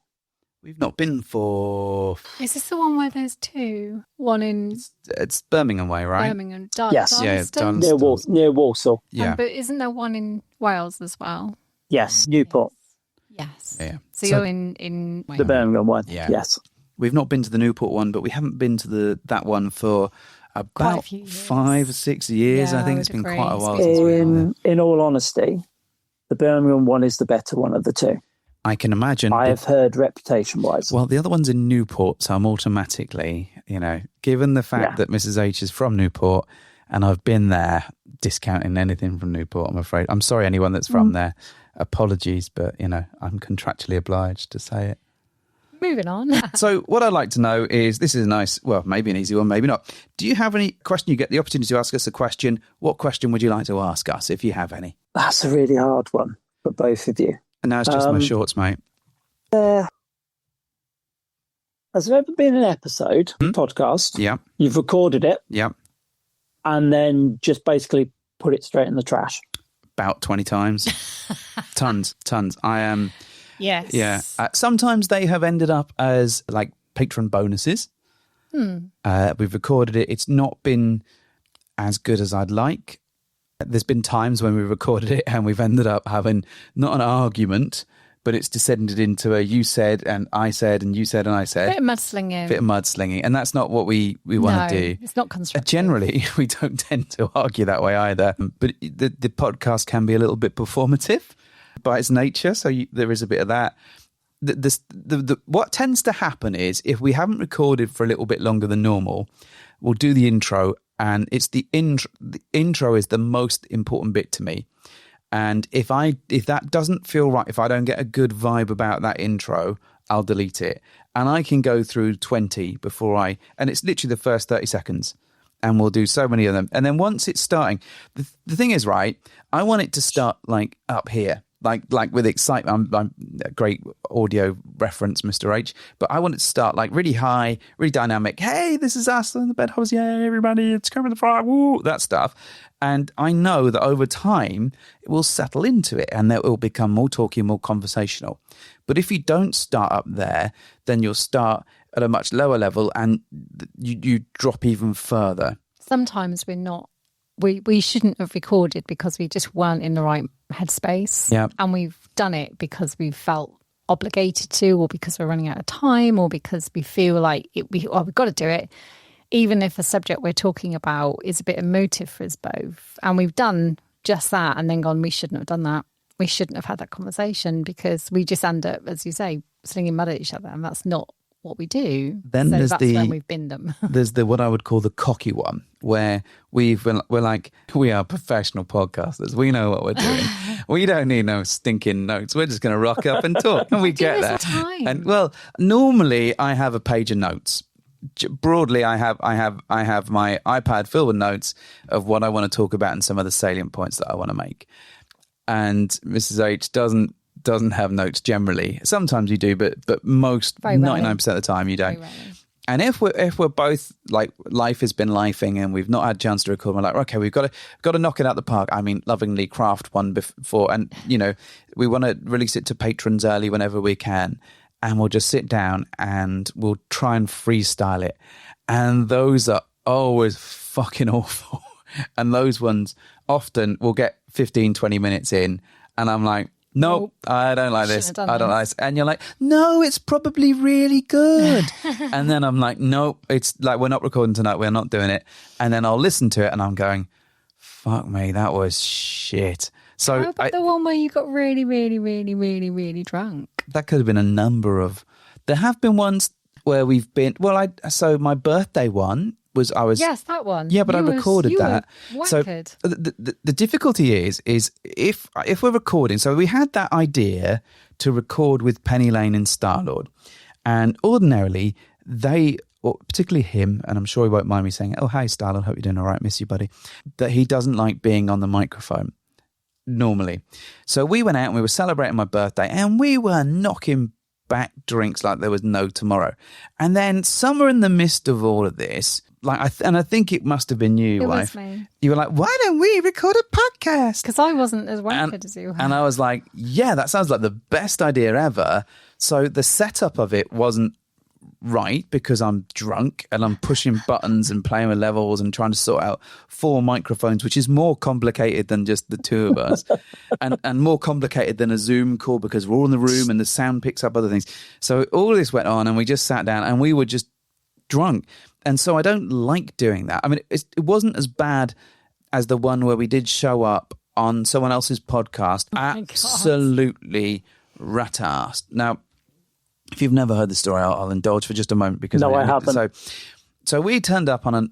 We've not been for... Is this the one where there's 2? One in It's Birmingham way, right? Birmingham, Yes. Yeah, Dunstan? Near Warsaw. Yeah. But isn't there one in Wales as well? Yes, Newport, Yes. Yeah. So you're in the Birmingham one. Yeah. Yes. We've not been to the Newport one, but we haven't been to that one for Quite a about few years. 5 or 6 years. Yeah, I think I it's would been agree. quite a while since we've been there. In all honesty, the Birmingham one is the better one of the 2. I can imagine. I have heard reputation-wise. Well, the other one's in Newport, so I'm automatically, given the fact that Mrs. H is from Newport and I've been there, discounting anything from Newport, I'm afraid. I'm sorry, anyone that's from there. Apologies, but, I'm contractually obliged to say it. Moving on. So what I'd like to know is, this is a nice, well, maybe an easy one, maybe not. Do you have any question? You get the opportunity to ask us a question. What question would you like to ask us, if you have any? That's a really hard one for both of you. And now it's just my shorts, mate. Has there ever been an episode, podcast, Yeah, you've recorded it, yeah. and then just basically put it straight in the trash? About 20 times. Tons. I am... Yes. Yeah. Sometimes they have ended up as like patron bonuses. We've recorded it. It's not been as good as I'd like. There's been times when we recorded it and we've ended up having not an argument, but it's descended into a you said and I said and you said and I said. Bit of mudslinging. Bit of mudslinging. And that's not what we want to do. It's not constructive. Generally, we don't tend to argue that way either. But the podcast can be a little bit performative by its nature, so there is a bit of that. What tends to happen is, if we haven't recorded for a little bit longer than normal, we'll do the intro, and it's the intro. The intro is the most important bit to me, and if that doesn't feel right, if I don't get a good vibe about that intro, I'll delete it, and I can go through 20 and it's literally the first 30 seconds. And we'll do so many of them. And then once it's starting, the thing is, right, I want it to start like up here, like with excitement. I'm a great audio reference, Mr. H, but I want it to start like really high, really dynamic. Hey, this is us in the bed house. Yay, everybody, it's coming to the fire. Woo, that stuff. And I know that over time it will settle into it and that it will become more talky, more conversational. But if you don't start up there, then you'll start at a much lower level and you drop even further. Sometimes we're not. We shouldn't have recorded because we just weren't in the right headspace. Yeah. And we've done it because we felt obligated to, or because we're running out of time, or because we feel like we've got to do it, even if a subject we're talking about is a bit emotive for us both, and we've done just that and then gone, we shouldn't have done that. We shouldn't have had that conversation, because we just end up, as you say, slinging mud at each other, and that's not what we do. Then so there's that's when we've binned them. There's the what I would call the cocky one, where we're like, we are professional podcasters. We know what we're doing. We don't need no stinking notes. We're just going to rock up and talk, and we get there. And well, normally I have a page of notes. Broadly, I have my iPad filled with notes of what I want to talk about and some of the salient points that I want to make. And Mrs. H doesn't have notes generally. Sometimes you do, but most 99% of the time you don't. And if we're both like, life has been lifing and we've not had a chance to record, we're like, okay, we've got to knock it out the park. I mean, lovingly craft one before, and we want to release it to patrons early whenever we can, and we'll just sit down and we'll try and freestyle it. And those are always fucking awful. And those ones often will get 15, 20 minutes in, and I'm like, nope, I don't like this. I don't like this. And you're like, no, it's probably really good. And then I'm like, nope, it's like, we're not recording tonight. We're not doing it. And then I'll listen to it and I'm going, fuck me, that was shit. So how about the one where you got really, really, really, really, really drunk? That could have been a number of, there have been ones where we've been, so my birthday one, yes, that one. Yeah, but I recorded that. So wackered. the difficulty is if we're recording. So we had that idea to record with Penny Lane and Starlord, and ordinarily or particularly him, and I'm sure he won't mind me saying, "Oh, hi Starlord, hope you're doing all right, miss you, buddy." That he doesn't like being on the microphone normally. So we went out and we were celebrating my birthday, and we were knocking back drinks like there was no tomorrow. And then somewhere in the midst of all of this, I think it must have been you, wife. Was me. You were like, why don't we record a podcast? Because I wasn't as wankered as you were. And I was like, yeah, that sounds like the best idea ever. So the setup of it wasn't right, because I'm drunk and I'm pushing buttons and playing with levels and trying to sort out 4 microphones, which is more complicated than just the two of us, and more complicated than a Zoom call, because we're all in the room and the sound picks up other things. So all of this went on, and we just sat down and we were just drunk. And so I don't like doing that. I mean, it wasn't as bad as the one where we did show up on someone else's podcast. Absolutely rat-assed. Now, if you've never heard the story, I'll indulge for just a moment, because I haven't. So we turned up on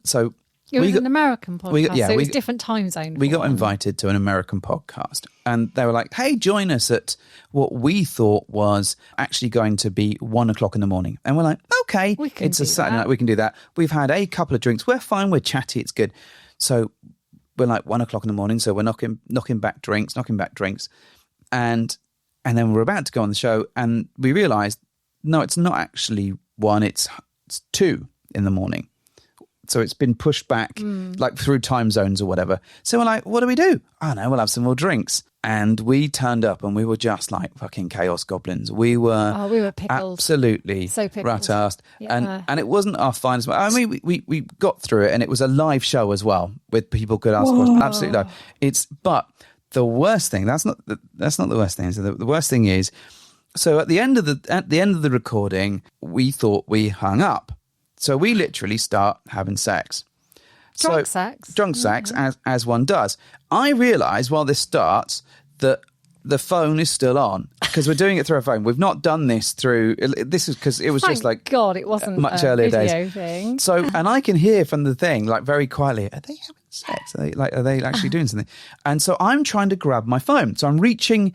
it was an American podcast, so it was different time zone. We got invited to an American podcast, and they were like, hey, join us at what we thought was actually going to be 1 o'clock in the morning. And we're like, okay, it's a Saturday night, we can do that. We've had a couple of drinks, we're fine, we're chatty, it's good. So we're like 1 o'clock in the morning, so we're knocking back drinks. And then we're about to go on the show, and we realised, no, it's not actually 1, it's 2 in the morning. So it's been pushed back like through time zones or whatever. So we're like, what do we do? Oh no, we'll have some more drinks. And we turned up and we were just like fucking chaos goblins. We were pickled. Absolutely so pickled. Rat-assed. Yeah. And it wasn't our finest. I mean, we got through it, and it was a live show as well, with people could ask questions. Absolutely live. But the worst thing, that's not the worst thing. So the worst thing is, so at the end of the recording, we thought we hung up. So we literally start having sex. Drunk sex, as one does. I realise while this starts that the phone is still on, because we're doing it through a phone. We've not done this through. This is because it was just like, God, it wasn't much earlier video days. Thing. So, and I can hear from the thing, like, very quietly, are they having sex? Are they actually doing something? And so I'm trying to grab my phone. So I'm reaching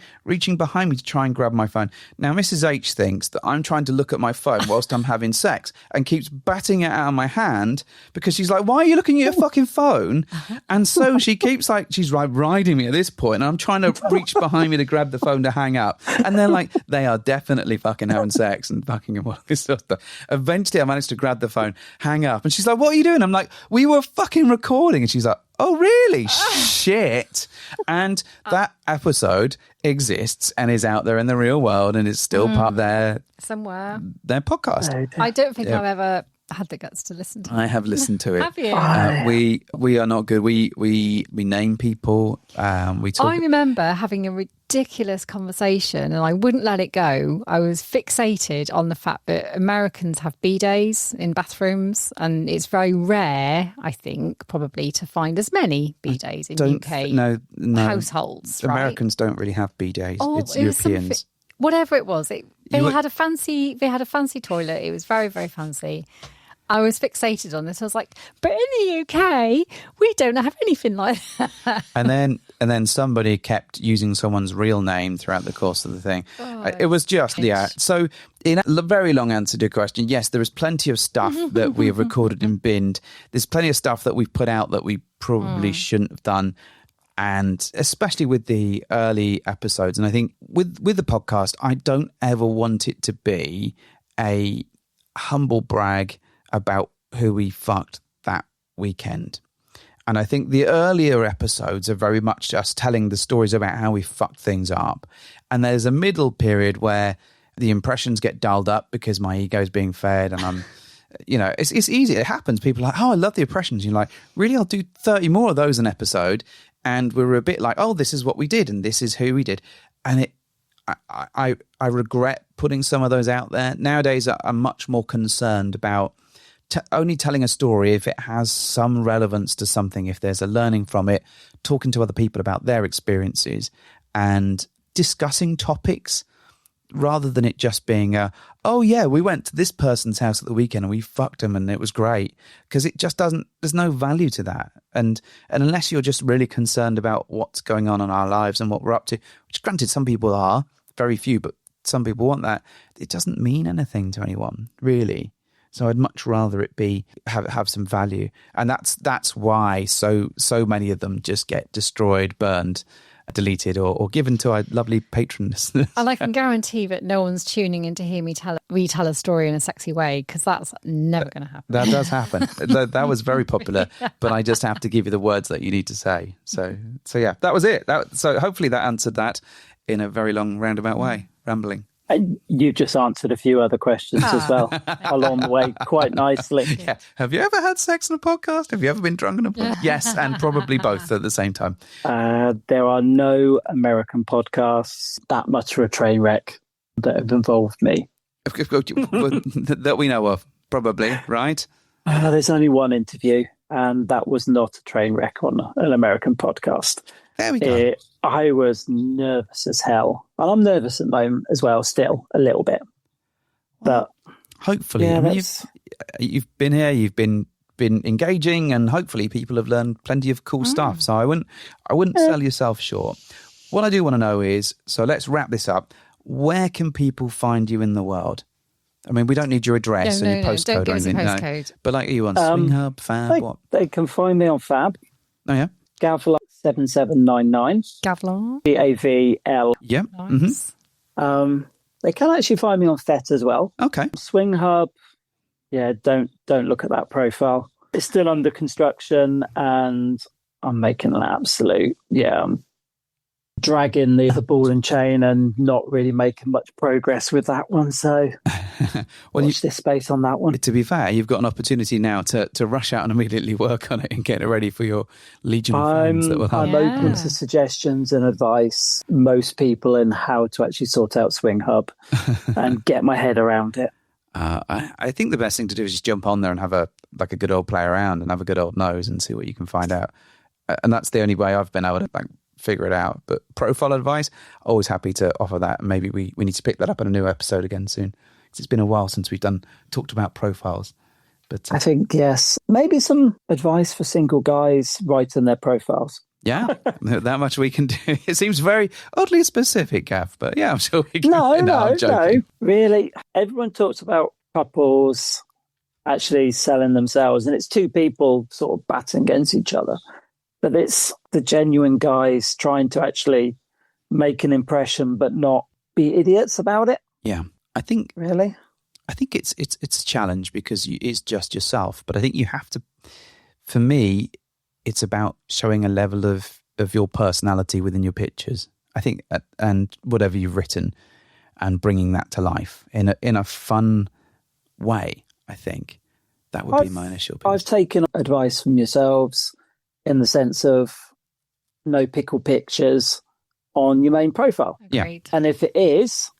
behind me to try and grab my phone. Now, Mrs. H thinks that I'm trying to look at my phone whilst I'm having sex, and keeps batting it out of my hand, because she's like, why are you looking at your fucking phone? And so she keeps like, she's riding me at this point, and I'm trying to reach behind me to grab the phone to hang up. And they're like, they are definitely fucking having sex and fucking and all this sort of stuff. Eventually I managed to grab the phone, hang up, and she's like, what are you doing? I'm like, we were fucking recording. And she's like, oh, really? Shit. And that episode exists and is out there in the real world, and it's still part of their somewhere, their podcast. I don't think I've ever had the guts to listen to it. I have listened to it. Have you? We are not good. We name people. We talk. I remember having a ridiculous conversation and I wouldn't let it go. I was fixated on the fact that Americans have bidets in bathrooms and it's very rare, I think, probably to find as many bidets in UK households. Right? Americans don't really have bidets. It's it was Europeans. Whatever it was, they had a fancy toilet. It was very, very fancy. I was fixated on this. I was like, but in the UK, we don't have anything like that. And then somebody kept using someone's real name throughout the course of the thing. It was just, So in a very long answer to your question, yes, there is plenty of stuff that we have recorded and binned. There's plenty of stuff that we've put out that we probably shouldn't have done. And especially with the early episodes. And I think with the podcast, I don't ever want it to be a humble brag about who we fucked that weekend. And I think the earlier episodes are very much just telling the stories about how we fucked things up. And there's a middle period where the impressions get dialed up because my ego's being fed and I'm, it's easy. It happens. People are like, oh, I love the impressions. You're like, really? I'll do 30 more of those an episode. And we're a bit like, oh, this is what we did and this is who we did. And I regret putting some of those out there. Nowadays, I'm much more concerned about only telling a story if it has some relevance to something, if there's a learning from it, talking to other people about their experiences and discussing topics rather than it just being oh yeah, we went to this person's house at the weekend and we fucked them and it was great. Because it just there's no value to that. And unless you're just really concerned about what's going on in our lives and what we're up to, which granted some people are, very few, but some people want that, it doesn't mean anything to anyone, really. So I'd much rather it be have some value, and that's why so many of them just get destroyed, burned, deleted, or given to our lovely patrons. And I can guarantee that no one's tuning in to hear me retell a story in a sexy way, because that's never going to happen. That does happen. That was very popular, but I just have to give you the words that you need to say. So yeah, that was it. So hopefully that answered that in a very long roundabout way, rambling. And you just answered a few other questions as well along the way quite nicely. Yeah. Have you ever had sex on a podcast? Have you ever been drunk on a podcast? Yes, and probably both at the same time. There are no American podcasts that much for a train wreck that have involved me. That we know of, probably, right? There's only one interview, and that was not a train wreck on an American podcast. There we go. I was nervous as hell. And I'm nervous at the moment as well, still, a little bit. But hopefully, yeah, you've been here, you've been engaging, and hopefully people have learned plenty of cool stuff. So I wouldn't sell yourself short. What I do want to know is, so let's wrap this up. Where can people find you in the world? I mean, we don't need your address and your postcode don't give or us a anything. postcode. No. But like, are you on Swing Hub, Fab? What? They can find me on Fab. Oh, yeah? Gavlar 7799. Gavlar. GAVL. Yeah. Nice. They can actually find me on FET as well. Okay. Swing Hub. Yeah, don't look at that profile. It's still under construction, and I'm making an absolute dragging the ball and chain and not really making much progress with that one. So watch this space on that one. To be fair, you've got an opportunity now to rush out and immediately work on it and get it ready for your legion of fans that will help. I'm open to suggestions and advice, most people, in how to actually sort out Swing Hub and get my head around it. I think the best thing to do is just jump on there and have a good old play around and have a good old nose and see what you can find out. And that's the only way I've been able to figure it out. But profile advice, always happy to offer that. And maybe we need to pick that up in a new episode again soon, because it's been a while since we've talked about profiles. But I think, yes, maybe some advice for single guys writing their profiles. Yeah, that much we can do. It seems very oddly specific, Gav, but yeah, I'm sure we can. No, really. Everyone talks about couples actually selling themselves, and it's two people sort of batting against each other. But it's the genuine guys trying to actually make an impression, but not be idiots about it. Yeah, I think it's a challenge because it's just yourself. But I think you have to. For me, it's about showing a level of your personality within your pictures. I think, and whatever you've written, and bringing that to life in a fun way. I think, That would be my initial piece. I've taken advice from yourselves in the sense of no pickle pictures on your main profile. Yeah. Agreed. And if it is,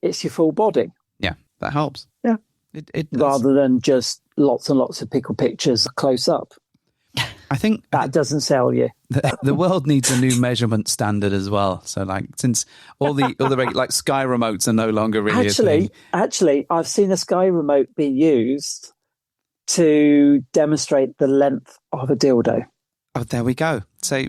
it's your full body. Yeah, that helps. Yeah. It does. Rather than just lots and lots of pickle pictures close up. I think That doesn't sell you. the world needs a new measurement standard as well. So, like, since all the like Sky remotes are no longer really a thing. Actually, I've seen a Sky remote being used to demonstrate the length of a dildo. Oh, there we go. So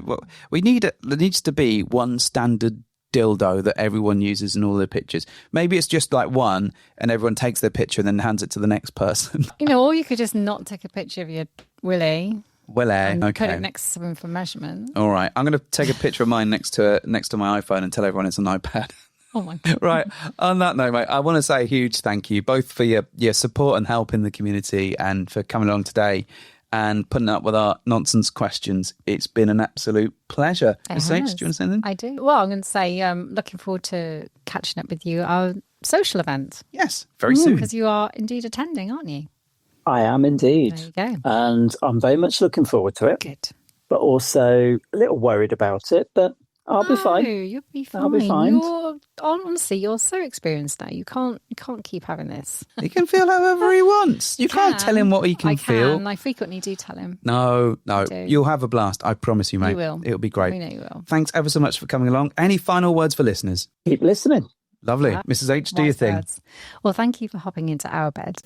there needs to be one standard dildo that everyone uses in all their pictures. Maybe it's just like one, and everyone takes their picture and then hands it to the next person. Or you could just not take a picture of your willy and okay. put it next to something for measurement. All right, I'm going to take a picture of mine next to my iPhone and tell everyone it's an iPad. Oh my God. Right. On that note, mate, I want to say a huge thank you both for your support and help in the community and for coming along today and putting up with our nonsense questions. It's been an absolute pleasure. Miss H, do you want to say anything? I do. Well, I'm going to say looking forward to catching up with you at our social event. Yes, very soon. Because you are indeed attending, aren't you? I am indeed. There you go. And I'm very much looking forward to it. Good. But also a little worried about it, but I'll be fine. You'll be fine. I'll be fine. Honestly, you're so experienced now. You can't keep having this. He can feel however he wants. You can't tell him what he can feel. I frequently do tell him. No. do. You'll have a blast. I promise you, mate. You will. It'll be great. We know you will. Thanks ever so much for coming along. Any final words for listeners? Keep listening. Lovely. Mrs. H, do your thing. Well, thank you for hopping into our bed.